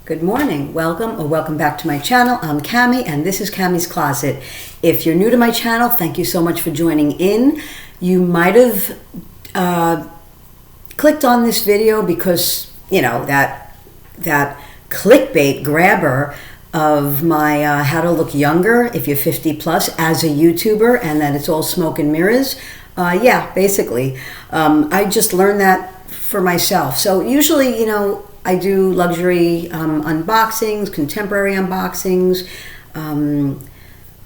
Good morning, welcome or welcome back to my channel. I'm Cami and this is Cami's Closet. If you're new to my channel, thank you so much for joining in. You might have clicked on this video because, you know, that clickbait grabber of my how to look younger if you're 50 plus as a YouTuber, and that it's all smoke and mirrors. Yeah, basically. I just learned that for myself. So usually, you know, I do luxury unboxings, contemporary unboxings, a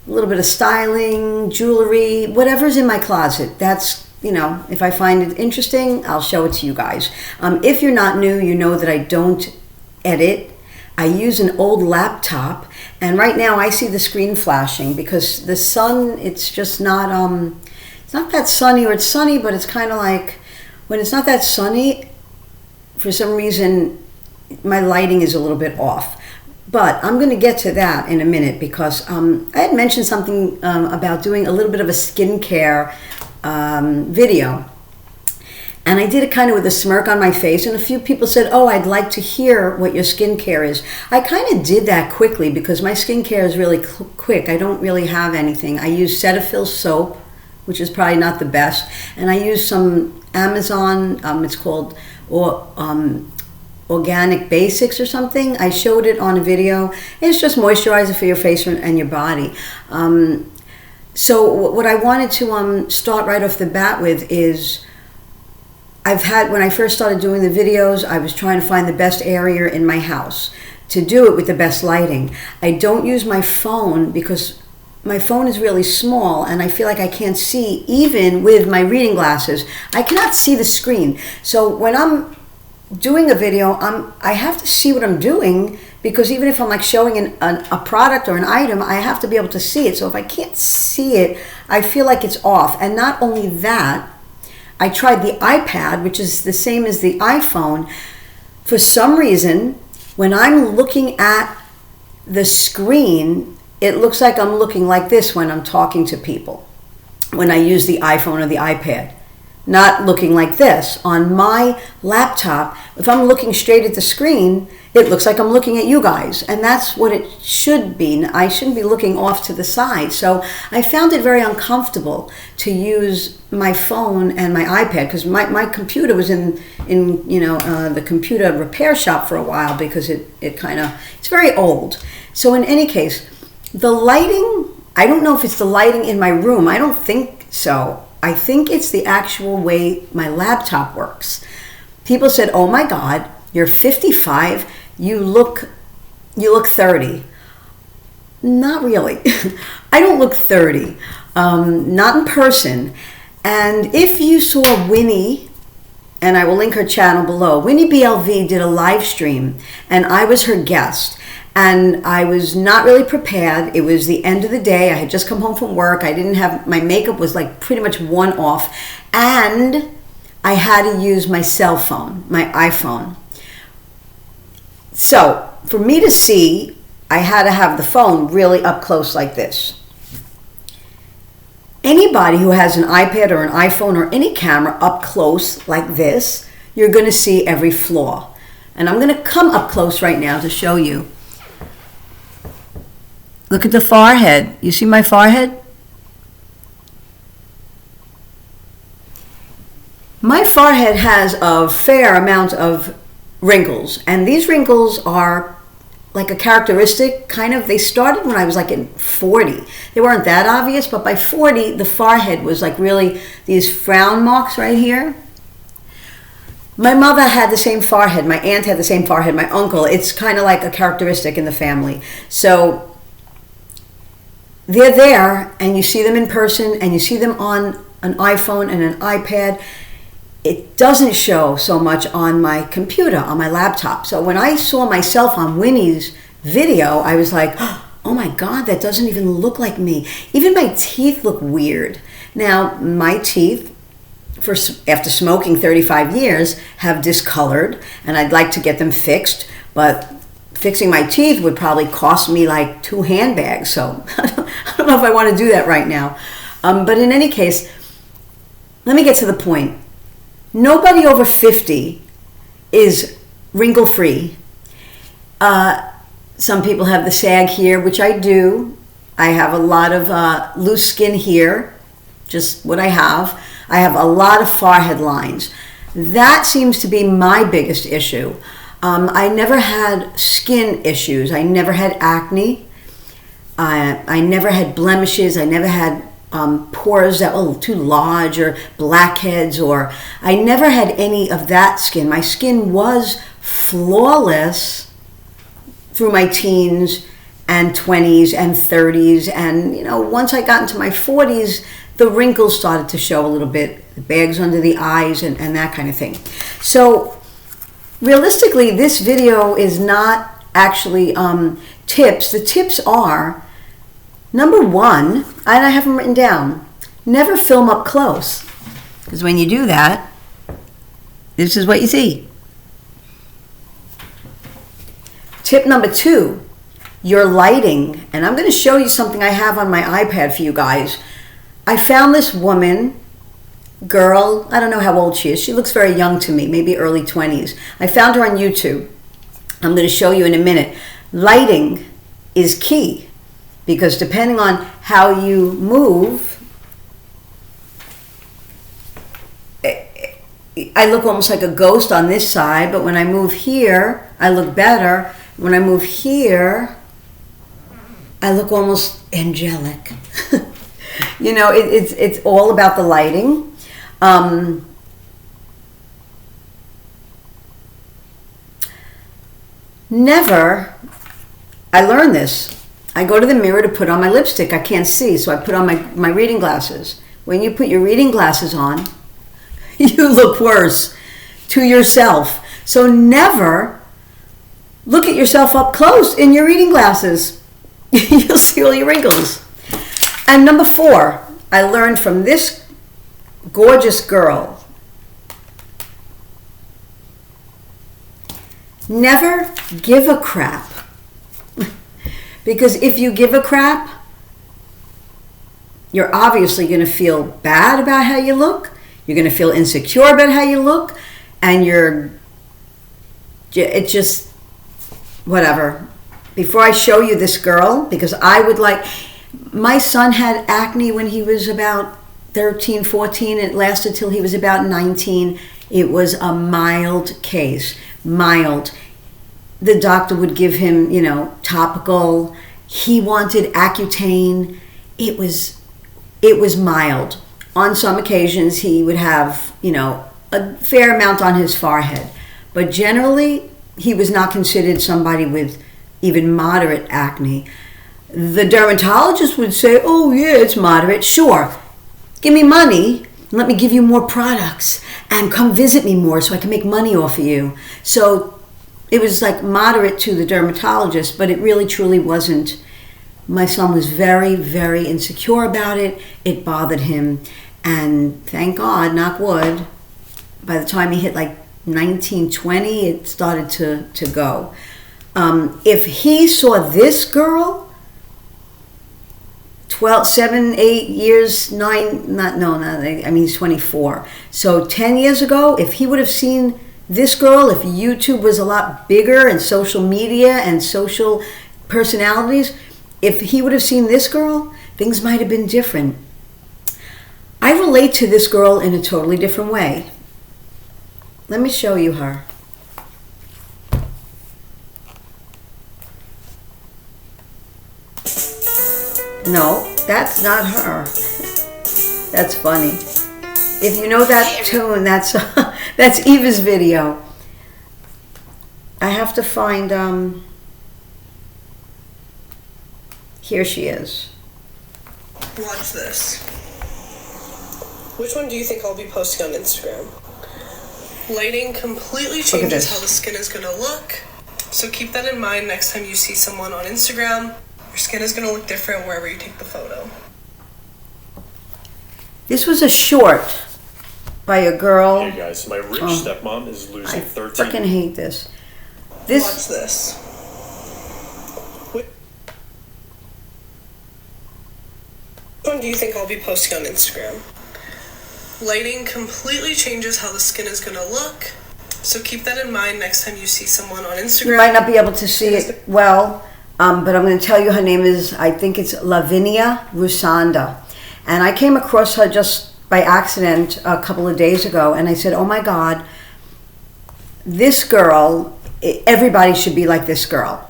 little bit of styling, jewelry, whatever's in my closet. That's, you know, if I find it interesting, I'll show it to you guys. If you're not new, you know that I don't edit. I use an old laptop, and right now I see the screen flashing because the sun, it's just not, it's not that sunny, or it's sunny, but it's kind of like, when it's not that sunny, for some reason, my lighting is a little bit off. But I'm going to get to that in a minute because I had mentioned something about doing a little bit of a skincare video. And I did it kind of with a smirk on my face, and a few people said, oh, I'd like to hear what your skincare is. I kind of did that quickly because my skincare is really quick. I don't really have anything. I use Cetaphil soap, which is probably not the best, and I use some Amazon, it's called Organic Basics or something. I showed it on a video. It's just moisturizer for your face and your body. So what I wanted to start right off the bat with is, when I first started doing the videos, I was trying to find the best area in my house to do it with the best lighting. I don't use my phone because my phone is really small and I feel like I can't see, even with my reading glasses. I cannot see the screen. So when I'm doing a video, I have to see what I'm doing, because even if I'm like showing a product or an item, I have to be able to see it. So if I can't see it, I feel like it's off. And not only that, I tried the iPad, which is the same as the iPhone. For some reason, when I'm looking at the screen, it looks like I'm looking like this when I'm talking to people, when I use the iPhone or the iPad. Not looking like this. On my laptop, if I'm looking straight at the screen, it looks like I'm looking at you guys. And that's what it should be. I shouldn't be looking off to the side. So I found it very uncomfortable to use my phone and my iPad, because my computer was in the computer repair shop for a while, because it's very old. So in any case, the lighting, I don't know if it's the lighting in my room. I don't think so. I think it's the actual way my laptop works. People said, oh my God, you're 55, you look 30. Not really. I don't look 30, not in person. And if you saw Winnie, and I will link her channel below, Winnie BLV did a live stream and I was her guest. And I was not really prepared. It was the end of the day. I had just come home from work. My makeup was like pretty much one off. And I had to use my cell phone, my iPhone. So for me to see, I had to have the phone really up close like this. Anybody who has an iPad or an iPhone or any camera up close like this, you're going to see every flaw. And I'm going to come up close right now to show you. Look at the forehead. You see my forehead? My forehead has a fair amount of wrinkles, and these wrinkles are like a characteristic, kind of. They started when I was like in 40. They weren't that obvious, but by 40, the forehead was like really these frown marks right here. My mother had the same forehead. My aunt had the same forehead. My uncle. It's kind of like a characteristic in the family. So they're there, and you see them in person, and you see them on an iPhone and an iPad. It doesn't show so much on my computer, on my laptop. So when I saw myself on Winnie's video, I was like, oh my God, that doesn't even look like me. Even my teeth look weird. Now, my teeth, after smoking 35 years, have discolored, and I'd like to get them fixed, but fixing my teeth would probably cost me like 2 handbags, so I don't know if I want to do that right now. But in any case, let me get to the point. Nobody over 50 is wrinkle-free. Some people have the sag here, which I do. I have a lot of loose skin here, just what I have. I have a lot of forehead lines. That seems to be my biggest issue. I never had skin issues. I never had acne. I never had blemishes. I never had pores that were too large or blackheads, or I never had any of that skin. My skin was flawless through my teens and 20s and 30s, and once I got into my 40s, the wrinkles started to show a little bit, the bags under the eyes and that kind of thing. So realistically, this video is not actually tips. The tips are, number one, and I have them written down, never film up close, because when you do that, this is what you see. Tip number two, your lighting. And I'm going to show you something I have on my iPad for you guys. I found this woman, girl, I don't know how old she is. She looks very young to me, maybe early 20s. I found her on YouTube. I'm going to show you in a minute. Lighting is key, because depending on how you move, I look almost like a ghost on this side, but when I move here, I look better. When I move here, I look almost angelic. It's all about the lighting. Never, I learned this. I go to the mirror to put on my lipstick. I can't see, so I put on my reading glasses. When you put your reading glasses on, you look worse to yourself. So never look at yourself up close in your reading glasses. You'll see all your wrinkles. And number four, I learned from this gorgeous girl. Never give a crap. Because if you give a crap, you're obviously going to feel bad about how you look. You're going to feel insecure about how you look. And it's just, whatever. Before I show you this girl, because my son had acne when he was about 13, 14. It lasted till he was about 19. It was a mild case, mild. The doctor would give him, topical. He wanted Accutane. It was mild. On some occasions, he would have, a fair amount on his forehead. But generally, he was not considered somebody with even moderate acne. The dermatologist would say, oh yeah, it's moderate. Sure, give me money, let me give you more products, and come visit me more so I can make money off of you. So it was like moderate to the dermatologist, but it really truly wasn't. My son was very, very insecure about it. It bothered him. And thank God, knock wood, by the time he hit like 19, 20, it started to go. If he saw this girl, 7, 8 years, 9, he's 24. So 10 years ago, if he would have seen this girl, if YouTube was a lot bigger and social media and social personalities, if he would have seen this girl, things might have been different. I relate to this girl in a totally different way. Let me show you her. No, that's not her. That's funny. If you know that tune, that's Eva's video. I have to find, here she is. Watch this. Which one do you think I'll be posting on Instagram? Lighting completely changes how the skin is going to look. So keep that in mind next time you see someone on Instagram. Your skin is going to look different wherever you take the photo. This was a short by a girl. Hey guys, my rich stepmom is losing 13. I freaking hate this. Watch this. Which one do you think I'll be posting on Instagram? Lighting completely changes how the skin is going to look. So keep that in mind next time you see someone on Instagram. You might not be able to see it well, but I'm going to tell you her name is, I think it's Lavinia Rusanda. And I came across her just by accident a couple of days ago, and I said, oh my God, this girl, everybody should be like this girl.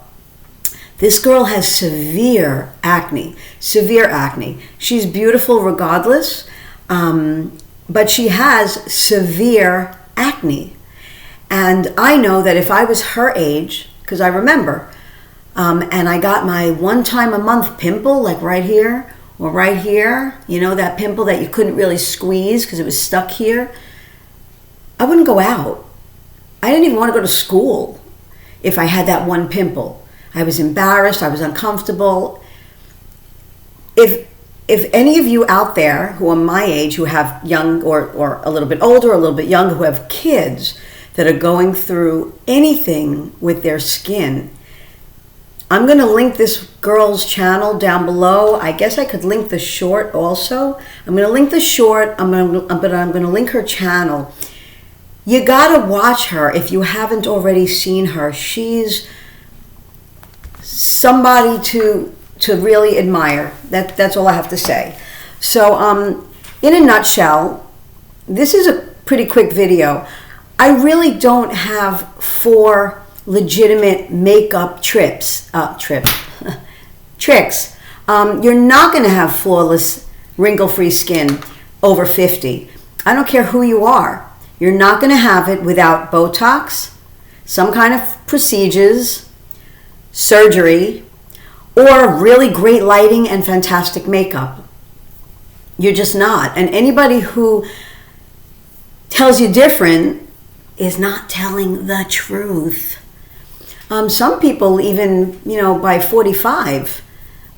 This girl has severe acne. She's beautiful regardless, but she has severe acne. And I know that if I was her age, because I remember, and I got my one time a month pimple, like right here or right here, you know, that pimple that you couldn't really squeeze because it was stuck here, I wouldn't go out. I didn't even want to go to school if I had that one pimple. I was embarrassed. I was uncomfortable. If any of you out there who are my age, who have young or a little bit older, or a little bit younger, who have kids that are going through anything with their skin, I'm going to link this girl's channel down below. I guess I could link the short also. I'm going to link the short, but I'm going to link her channel. You got to watch her if you haven't already seen her. She's somebody to really admire. That's all I have to say. So in a nutshell, this is a pretty quick video. I really don't have 4 legitimate makeup tricks. You're not going to have flawless, wrinkle-free skin over 50. I don't care who you are. You're not going to have it without Botox, some kind of procedures, surgery, or really great lighting and fantastic makeup. You're just not. And anybody who tells you different is not telling the truth. Some people even, you know, by 45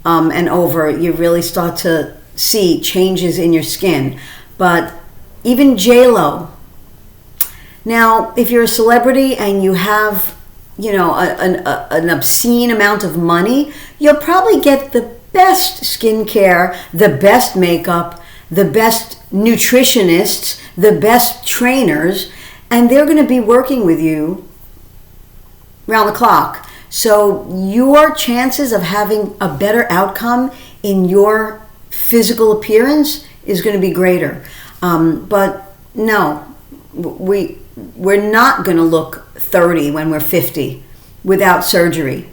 and over, you really start to see changes in your skin. But even J-Lo. Now, if you're a celebrity and you have, you know, an obscene amount of money, you'll probably get the best skincare, the best makeup, the best nutritionists, the best trainers, and they're going to be working with you round the clock. So your chances of having a better outcome in your physical appearance is going to be greater. But no, we're not going to look 30 when we're 50 without surgery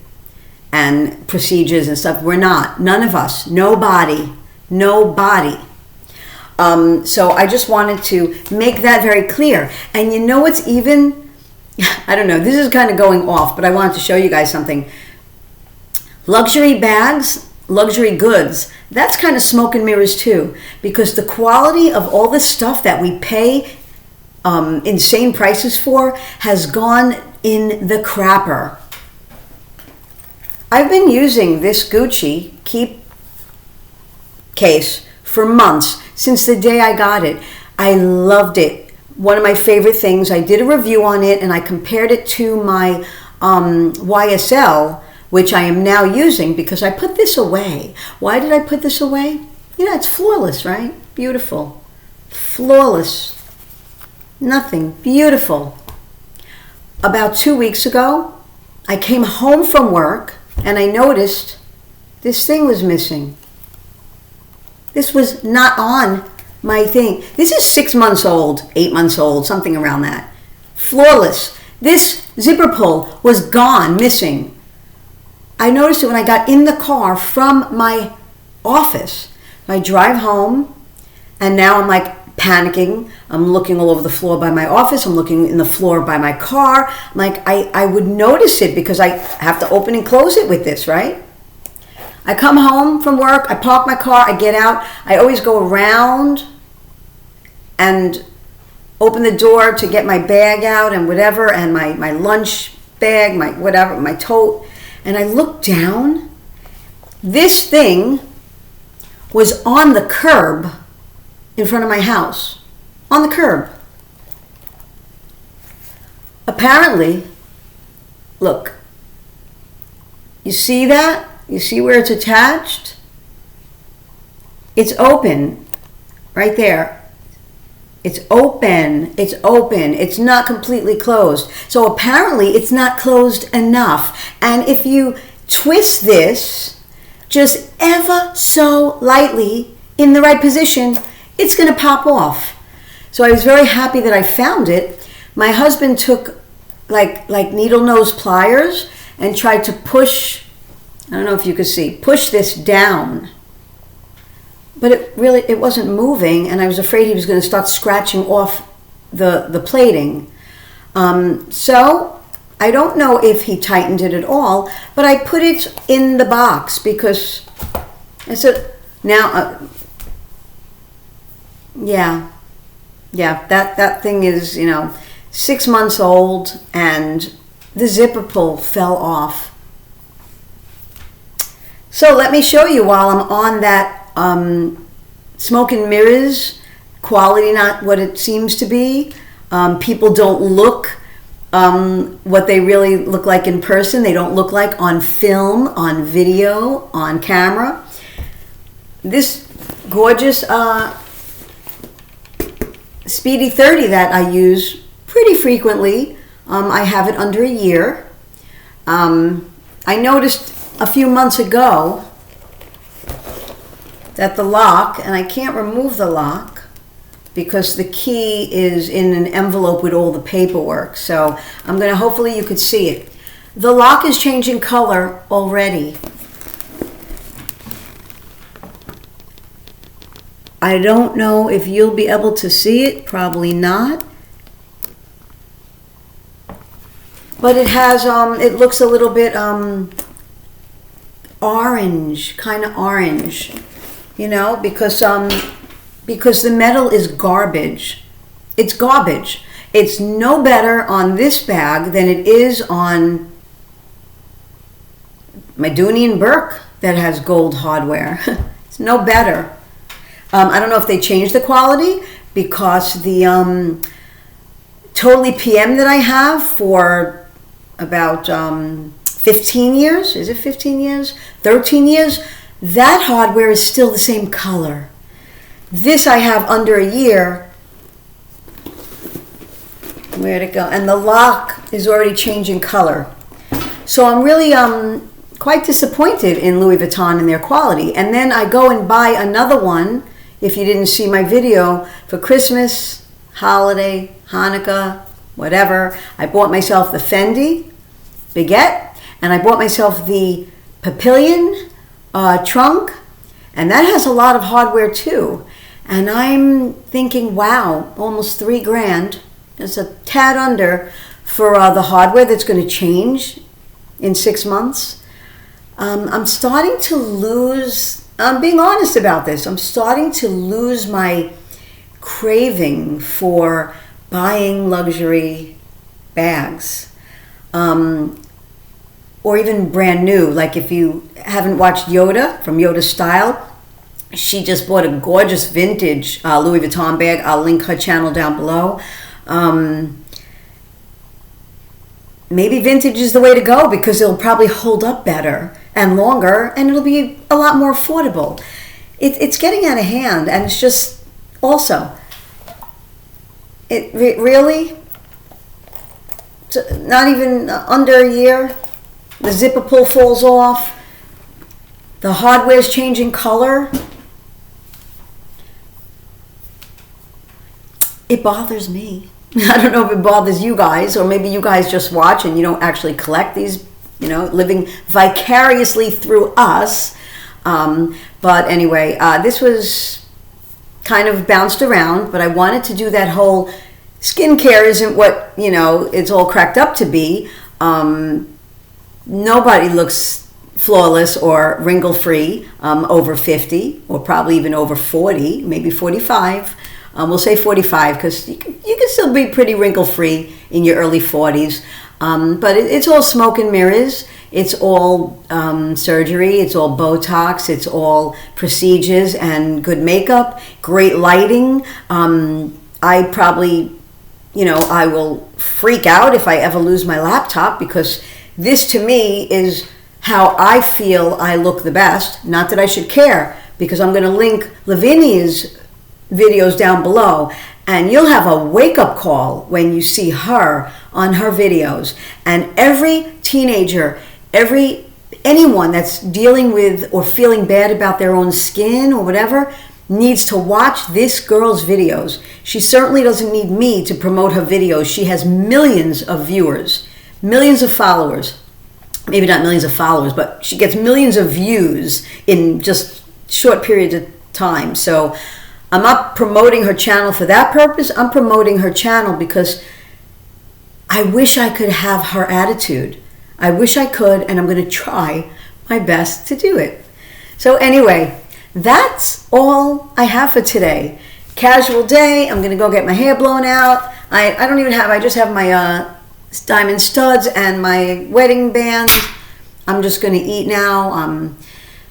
and procedures and stuff. We're not. None of us. Nobody. So I just wanted to make that very clear. And you know what's even, I don't know, this is kind of going off, but I wanted to show you guys something. Luxury bags, luxury goods, that's kind of smoke and mirrors too, because the quality of all the stuff that we pay insane prices for has gone in the crapper. I've been using this Gucci Keep case for months, since the day I got it. I loved it. One of my favorite things. I did a review on it and I compared it to my YSL, which I am now using because I put this away. Why did I put this away? You know, it's flawless, right? Beautiful. Flawless. Nothing. Beautiful. About 2 weeks ago, I came home from work and I noticed this thing was missing. This was not on my thing. This is 6 months old, 8 months old, something around that. Flawless. This zipper pull was gone, missing. I noticed it when I got in the car from my office. I drive home and now I'm like panicking. I'm looking all over the floor by my office. I'm looking in the floor by my car. I'm like, I would notice it because I have to open and close it with this, right? I come home from work, I park my car, I get out. I always go around and open the door to get my bag out and whatever, and my lunch bag, my whatever, my tote. And I look down. This thing was on the curb in front of my house. On the curb. Apparently, look, you see that? You see where it's attached? It's open right there. It's open. It's open. It's not completely closed. So apparently it's not closed enough. And if you twist this just ever so lightly in the right position, it's going to pop off. So I was very happy that I found it. My husband took like needle nose pliers and tried to push, I don't know if you could see, push this down. But it wasn't moving, and I was afraid he was going to start scratching off the plating. So I don't know if he tightened it at all, but I put it in the box because I said, now, that thing is, 6 months old, and the zipper pull fell off. So let me show you while I'm on that smoke and mirrors quality, not what it seems to be. People don't look what they really look like in person. They don't look like on film, on video, on camera. This gorgeous Speedy 30 that I use pretty frequently, I have it under a year. I noticed a few months ago that the lock, and I can't remove the lock because the key is in an envelope with all the paperwork. So I'm going to, hopefully you could see it. The lock is changing color already. I don't know if you'll be able to see it, probably not. But it has, it looks a little bit orange, kind of orange. Because the metal is garbage. It's garbage. It's no better on this bag than it is on my Dooney & Bourke that has gold hardware. It's no better. I don't know if they changed the quality because the Totally PM that I have for about 15 years, is it 15 years? 13 years? That hardware is still the same color. This I have under a year. Where'd it go? And the lock is already changing color. So I'm really quite disappointed in Louis Vuitton and their quality. And then I go and buy another one, if you didn't see my video, for Christmas, holiday, Hanukkah, whatever. I bought myself the Fendi baguette, and I bought myself the Papillon trunk, and that has a lot of hardware too. And I'm thinking, wow, almost $3,000. It's a tad under for the hardware that's going to change in 6 months. I'm starting to lose, I'm being honest about this, I'm starting to lose my craving for buying luxury bags. Or even brand new. Like if you haven't watched Yoda from Yoda Style, she just bought a gorgeous vintage Louis Vuitton bag. I'll link her channel down below. Maybe vintage is the way to go because it'll probably hold up better and longer, and it'll be a lot more affordable. It's getting out of hand, and it's just also, really, not even under a year, the zipper pull falls off, the hardware's changing color. It bothers me. I don't know if it bothers you guys, or maybe you guys just watch and you don't actually collect these, living vicariously through us. But anyway, this was kind of bounced around, but I wanted to do that whole skincare isn't what, it's all cracked up to be. Nobody looks flawless or wrinkle-free over 50, or probably even over 40, maybe 45. We'll say 45 because you can still be pretty wrinkle-free in your early 40s. But it's all smoke and mirrors. It's all surgery. It's all Botox. It's all procedures and good makeup, great lighting. I probably, I will freak out if I ever lose my laptop because this to me is how I feel I look the best. Not that I should care, because I'm going to link Lavinia's videos down below, And you'll have a wake-up call when you see her on her videos. And every teenager, anyone that's dealing with or feeling bad about their own skin or whatever needs to watch this girl's videos. She certainly doesn't need me to promote her videos. She has millions of viewers, millions of followers. Maybe not millions of followers, but she gets millions of views in just short periods of time. So I'm not promoting her channel for that purpose. I'm promoting her channel because I wish I could have her attitude. I wish I could, and I'm going to try my best to do it. So anyway, that's all I have for today. Casual day. I'm going to go get my hair blown out. I just have my diamond studs and my wedding bands. I'm just going to eat now. I'm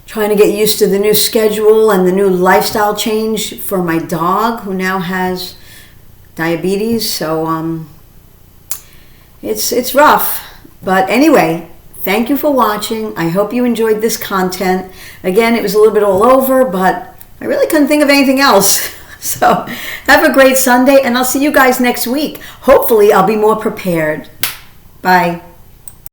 trying to get used to the new schedule and the new lifestyle change for my dog who now has diabetes. So it's rough. But anyway, thank you for watching. I hope you enjoyed this content. Again, it was a little bit all over, but I really couldn't think of anything else. So have a great Sunday, and I'll see you guys next week. Hopefully, I'll be more prepared. Bye.